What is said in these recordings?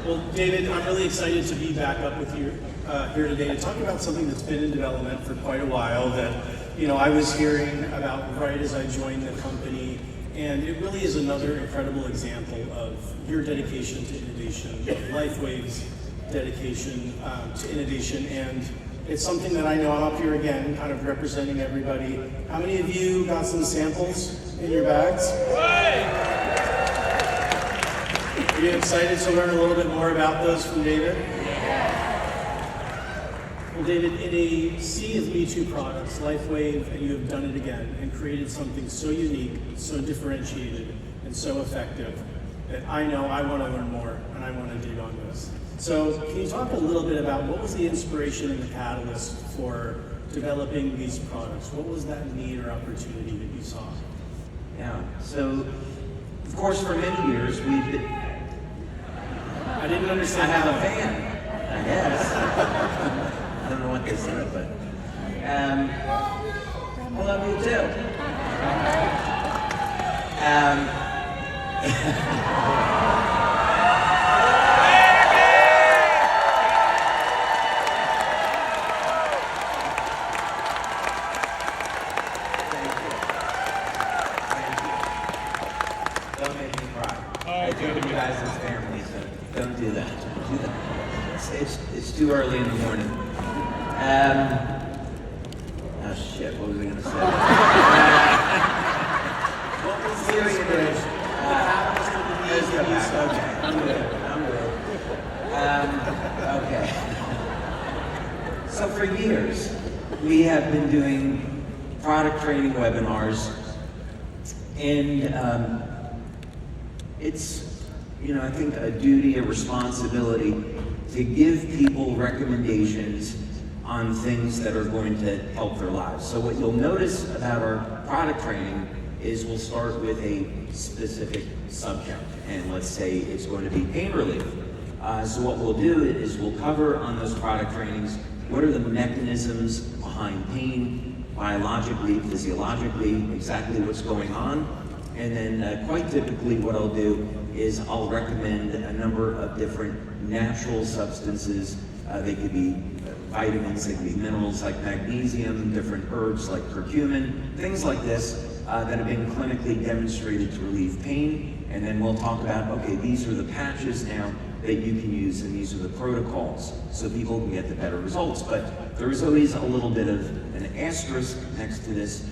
Well, David, I'm really excited to be back up with you here today to talk about something that's been in development for quite a while that, I was hearing about right as I joined the company, and it really is another incredible example of your dedication to innovation, LifeWave's dedication to innovation, and it's something that I know. I'm up here again, kind of representing everybody. How many of you got some samples in your bags? Are you excited to learn a little bit more about those from David? Well, David, in a sea of Me Too products, LifeWave, and you have done it again and created something so unique, so differentiated, and so effective that I know I want to learn more and I want to dig on this. So can you talk a little bit about what was the inspiration and the catalyst for developing these products? What was that need or opportunity that you saw? Yeah, so of course for many years we've been... I didn't understand. I have a fan, I guess. I don't know what they said, but I love you too. Don't make me cry. I do to you guys as family, so don't do that. Don't do that. It's too early in the morning. Oh shit, what was I gonna say? What was the inspiration? Okay. So for years, we have been doing product training webinars, and it's, I think a duty, a responsibility to give people recommendations on things that are going to help their lives. So what you'll notice about our product training is we'll start with a specific subject, and let's say it's going to be pain relief. So what we'll do is we'll cover on those product trainings what are the mechanisms behind pain, biologically, physiologically, exactly what's going on. And then quite typically what I'll do is I'll recommend a number of different natural substances. They could be vitamins, they could be minerals like magnesium, different herbs like curcumin, things like this that have been clinically demonstrated to relieve pain. And then we'll talk about, okay, these are the patches now that you can use, and these are the protocols, so people can get the better results. But there is always a little bit of an asterisk next to this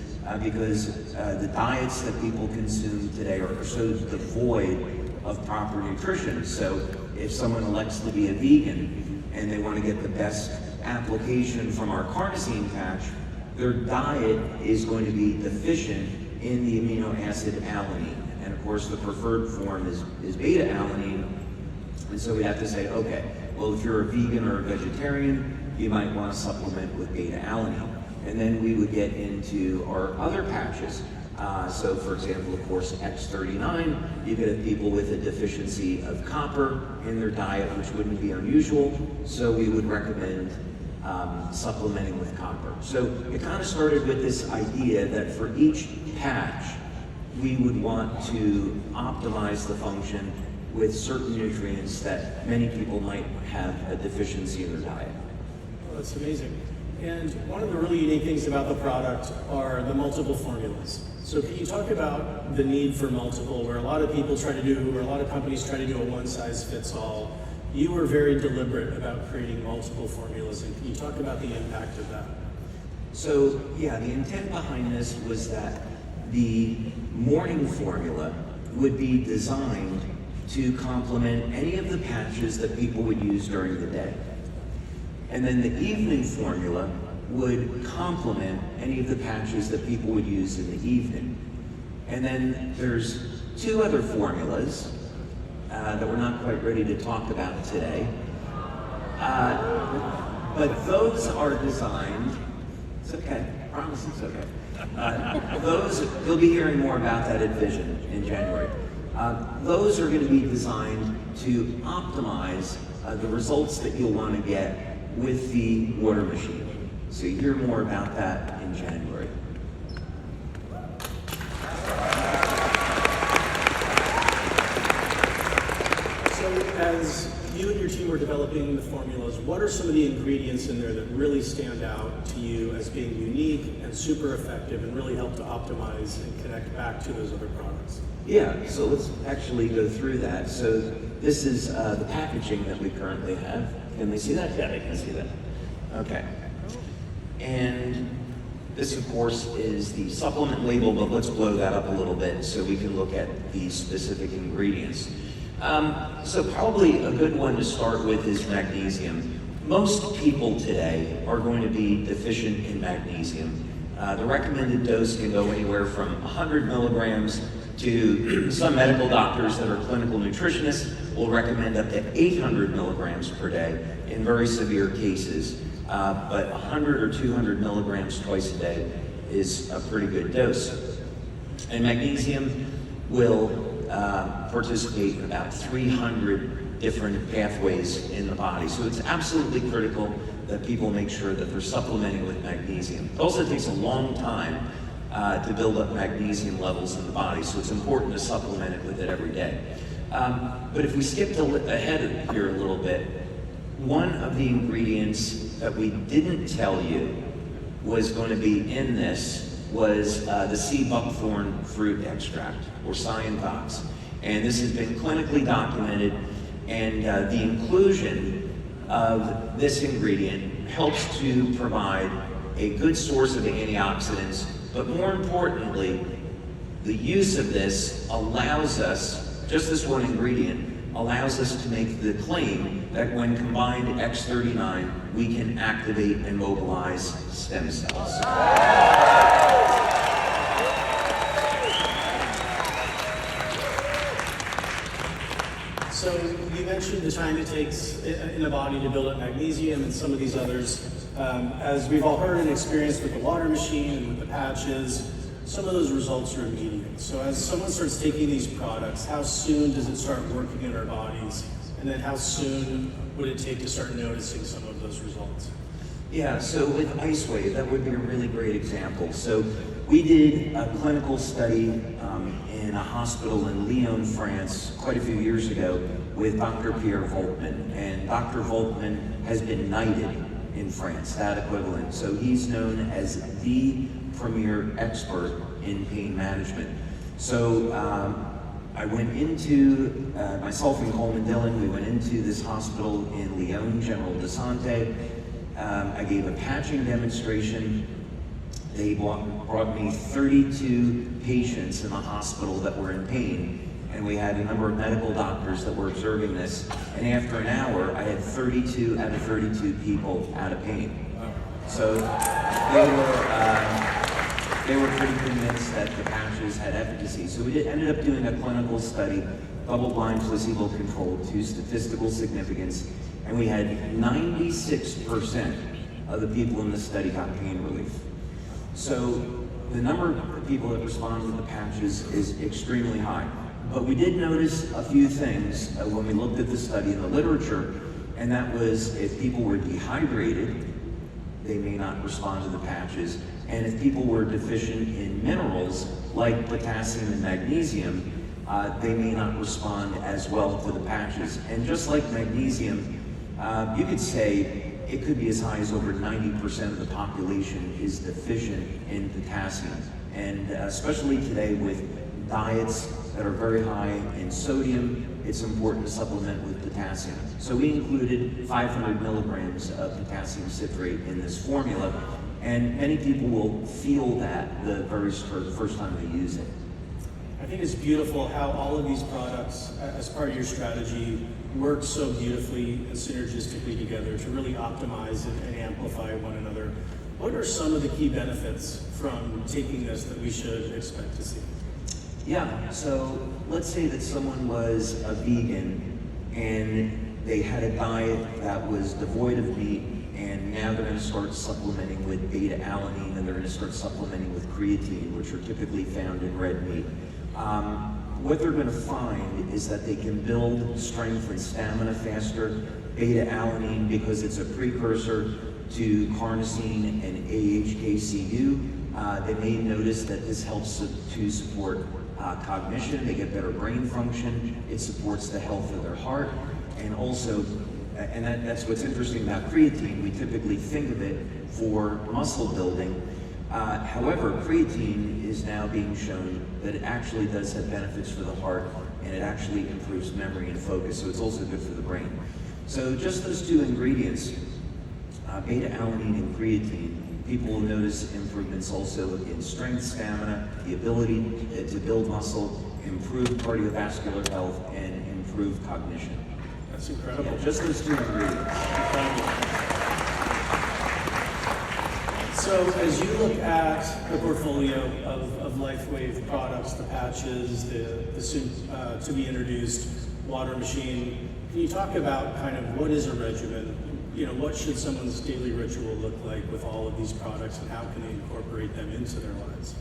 because the diets that people consume today are so devoid of proper nutrition. So if someone elects to be a vegan and they want to get the best application from our carnosine patch, their diet is going to be deficient in the amino acid alanine. And of course the preferred form is beta-alanine. And so we have to say, okay, well, if you're a vegan or a vegetarian, you might want to supplement with beta-alanine. And then we would get into our other patches. So for example, of course, X39, you could have people with a deficiency of copper in their diet, which wouldn't be unusual. So we would recommend supplementing with copper. So it kind of started with this idea that for each patch, we would want to optimize the function with certain nutrients that many people might have a deficiency in their diet. Well, that's amazing. And one of the really unique things about the product are the multiple formulas. So can you talk about the need for multiple, where a lot of people try to do, or a lot of companies try to do a one-size-fits-all? You were very deliberate about creating multiple formulas, and can you talk about the impact of that? So yeah, the intent behind this was that the morning formula would be designed to complement any of the patches that people would use during the day. And then the evening formula would complement any of the patches that people would use in the evening. And then there's two other formulas that we're not quite ready to talk about today. But those are designed, it's okay, I promise it's okay. Those, you'll be hearing more about that at Vision in January. Those are going to be designed to optimize the results that you'll want to get with the water machine. So you hear more about that in January. So as you and your team were developing the formulas, what are some of the ingredients in there that really stand out to you as being unique and super effective and really help to optimize and connect back to those other products? Yeah, so let's actually go through that. So this is the packaging that we currently have. Can they see that? Yeah, they can see that. Okay. And this, of course, is the supplement label, but let's blow that up a little bit so we can look at the specific ingredients. So probably a good one to start with is magnesium. Most people today are going to be deficient in magnesium. The recommended dose can go anywhere from 100 milligrams to some medical doctors that are clinical nutritionists will recommend up to 800 milligrams per day in very severe cases. But 100 or 200 milligrams twice a day is a pretty good dose. And magnesium will participate in about 300 different pathways in the body. So it's absolutely critical that people make sure that they're supplementing with magnesium. It also takes a long time to build up magnesium levels in the body, so it's important to supplement it with it every day. But if we skip ahead here a little bit, one of the ingredients that we didn't tell you was going to be in this was the sea buckthorn fruit extract, or Scientox. And this has been clinically documented, and the inclusion of this ingredient helps to provide a good source of antioxidants, but more importantly, the use of this allows us, just this one ingredient, allows us to make the claim that when combined X39, we can activate and mobilize stem cells. So you mentioned the time it takes in the body to build up magnesium and some of these others. As we've all heard and experienced with the water machine and with the patches, some of those results are immediate. So as someone starts taking these products, how soon does it start working in our bodies? And then how soon would it take to start noticing some of those results? Yeah, so with IceWave, that would be a really great example. So we did a clinical study in a hospital in Lyon, France, quite a few years ago with Dr. Pierre Voltman. And Dr. Voltman has been knighted in France, that equivalent. So he's known as the premier expert in pain management. So I went into, myself and Coleman Dillon, we went into this hospital in Lyon, General de Santé. I gave a patching demonstration. They brought me 32 patients in the hospital that were in pain, and we had a number of medical doctors that were observing this. And after an hour, I had 32 out of 32 people out of pain. So they were pretty convinced that the patches had efficacy. So we ended up doing a clinical study, double-blind, placebo-controlled, to statistical significance, and we had 96% of the people in the study got pain relief. So the number of people that respond with the patches is extremely high. But we did notice a few things when we looked at the study in the literature, and that was if people were dehydrated, they may not respond to the patches. And if people were deficient in minerals like potassium and magnesium, they may not respond as well to the patches. And just like magnesium, you could say it could be as high as over 90% of the population is deficient in potassium. And especially today with diets that are very high in sodium, it's important to supplement with potassium. So we included 500 milligrams of potassium citrate in this formula, and many people will feel that the very first time they use it. I think it's beautiful how all of these products, as part of your strategy, work so beautifully and synergistically together to really optimize and amplify one another. What are some of the key benefits from taking this that we should expect to see? Yeah, so let's say that someone was a vegan and they had a diet that was devoid of meat, and now they're going to start supplementing with beta-alanine, and they're going to start supplementing with creatine, which are typically found in red meat. What they're going to find is that they can build strength and stamina faster. Beta-alanine, because it's a precursor to carnosine and AHKCU, they may notice that this helps to support cognition. They get better brain function. It supports the health of their heart. and also, and that's what's interesting about creatine. We typically think of it for muscle building. However, creatine is now being shown that it actually does have benefits for the heart, and it actually improves memory and focus, so it's also good for the brain. So just those two ingredients, beta-alanine and creatine, people will notice improvements also in strength, stamina, the ability to build muscle, improve cardiovascular health, and improve cognition. That's incredible. Yeah, just those two ingredients. Incredible. So as you look at the portfolio of LifeWave products, the patches, the soon to be introduced water machine, can you talk about kind of what is a regimen? You know, what should someone's daily ritual look like with all of these products, and how can they incorporate them into their lives?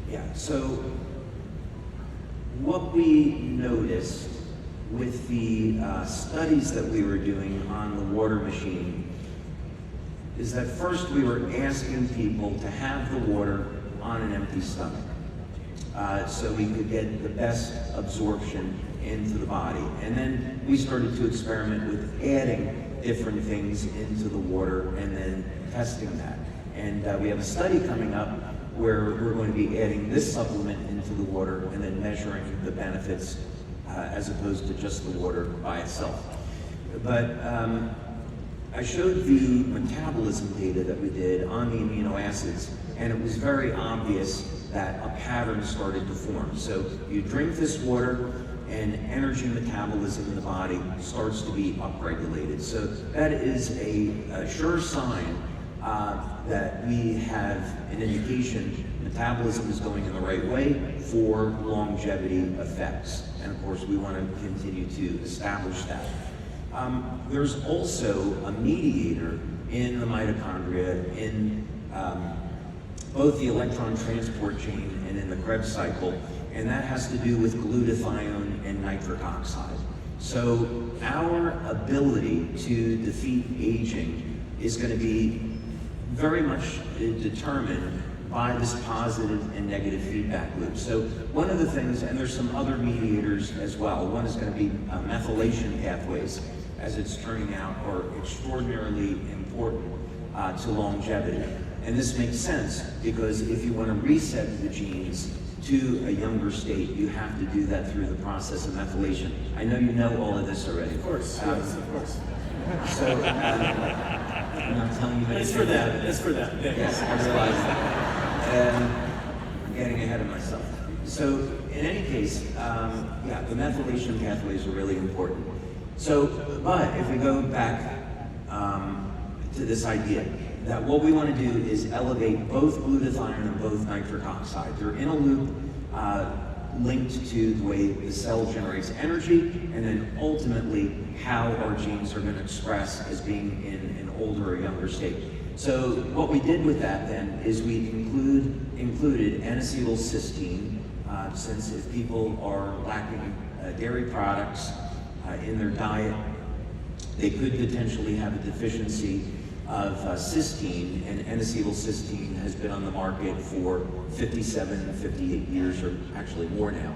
Yeah, so what we noticed with the studies that we were doing on the water machine is that first we were asking people to have the water on an empty stomach so we could get the best absorption into the body. And then we started to experiment with adding different things into the water and then testing that. And we have a study coming up where we're going to be adding this supplement into the water and then measuring the benefits as opposed to just the water by itself. But I showed the metabolism data that we did on the amino acids, and it was very obvious that a pattern started to form. So you drink this water, and energy metabolism in the body starts to be upregulated. So that is a sure sign that we have an indication metabolism is going in the right way for longevity effects. And of course, we want to continue to establish that. There's also a mediator in the mitochondria, in both the electron transport chain and in the Krebs cycle, and that has to do with glutathione and nitric oxide. So our ability to defeat aging is going to be very much determined by this positive and negative feedback loop. So one of the things, and there's some other mediators as well, one is going to be methylation pathways, as it's turning out, are extraordinarily important to longevity. And this makes sense because if you want to reset the genes to a younger state, you have to do that through the process of methylation. I know you know all of this already. Of course, yes, of course. So I'm not telling you. It's for them. It's for them. Yes, I realize that. I'm getting ahead of myself. So in any case, yeah, the methylation pathways are really important. So, but if we go back to this idea that what we want to do is elevate both glutathione and both nitric oxide. They're in a loop linked to the way the cell generates energy, and then ultimately how our genes are going to express as being in an older or younger state. So what we did with that then is we included N-acetylcysteine, since if people are lacking dairy products in their diet, they could potentially have a deficiency of cysteine, and N-acetylcysteine has been on the market for 57, 58 years, or actually more now.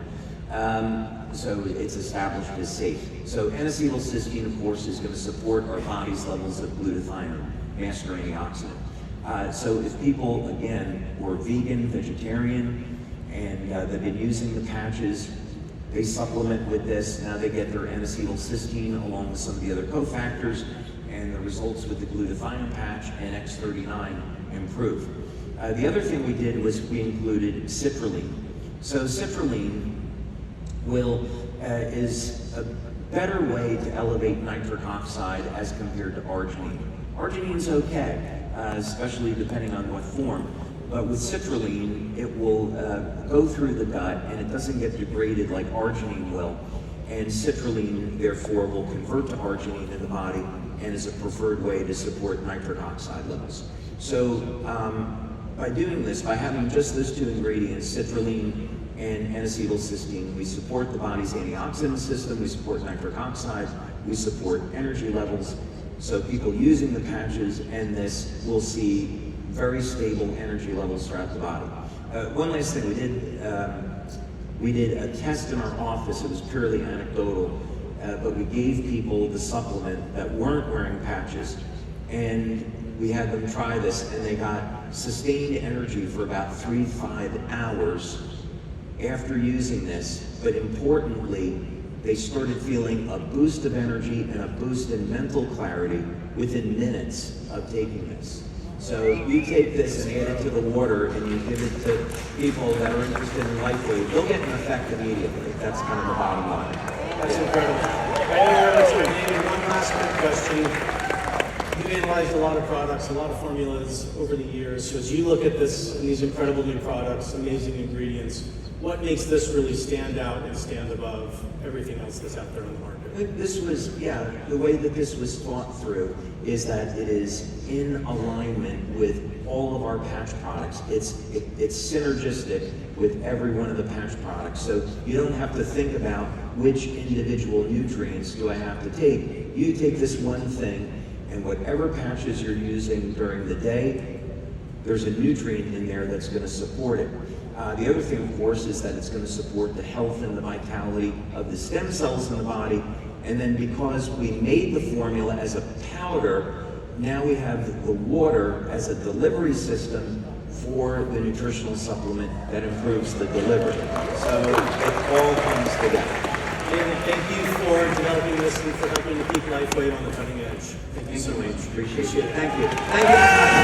So it's established as safe. So N-acetylcysteine, of course, is going to support our body's levels of glutathione, master antioxidant. So if people, again, were vegan, vegetarian, and they've been using the patches, they supplement with this, now they get their N-acetylcysteine along with some of the other cofactors, and the results with the glutathione patch and X39 improve. The other thing we did was we included citrulline. So citrulline is a better way to elevate nitric oxide as compared to arginine. Arginine's okay, especially depending on what form. But with citrulline, it will go through the gut and it doesn't get degraded like arginine will. And citrulline, therefore, will convert to arginine in the body and is a preferred way to support nitric oxide levels. So by doing this, by having just those two ingredients, citrulline and N-acetylcysteine, we support the body's antioxidant system, we support nitric oxide, we support energy levels. So people using the patches and this will see very stable energy levels throughout the body. One last thing we did a test in our office. It was purely anecdotal, but we gave people the supplement that weren't wearing patches, and we had them try this, and they got sustained energy for about 3 to 5 hours after using this. But importantly, they started feeling a boost of energy and a boost in mental clarity within minutes of taking this. So you take this and add it to the water and you give it to people that are interested in lightweight, you'll get an effect immediately. That's kind of the bottom line. That's incredible. That's great. Maybe one last quick question. You've analyzed a lot of products, a lot of formulas over the years. So as you look at this and these incredible new products, amazing ingredients, what makes this really stand out and stand above everything else that's out there on the market? This was, the way that this was thought through is that it is in alignment with all of our patch products. It's synergistic with every one of the patch products. So you don't have to think about which individual nutrients do I have to take. You take this one thing, and whatever patches you're using during the day, there's a nutrient in there that's going to support it. The other thing, of course, is that it's going to support the health and the vitality of the stem cells in the body. And then because we made the formula as a powder, now we have the water as a delivery system for the nutritional supplement that improves the delivery. So it all comes together. David, thank you for developing this and for helping to keep LifeWave on the cutting edge. Thank you so much. Appreciate it. Thank you. Thank you.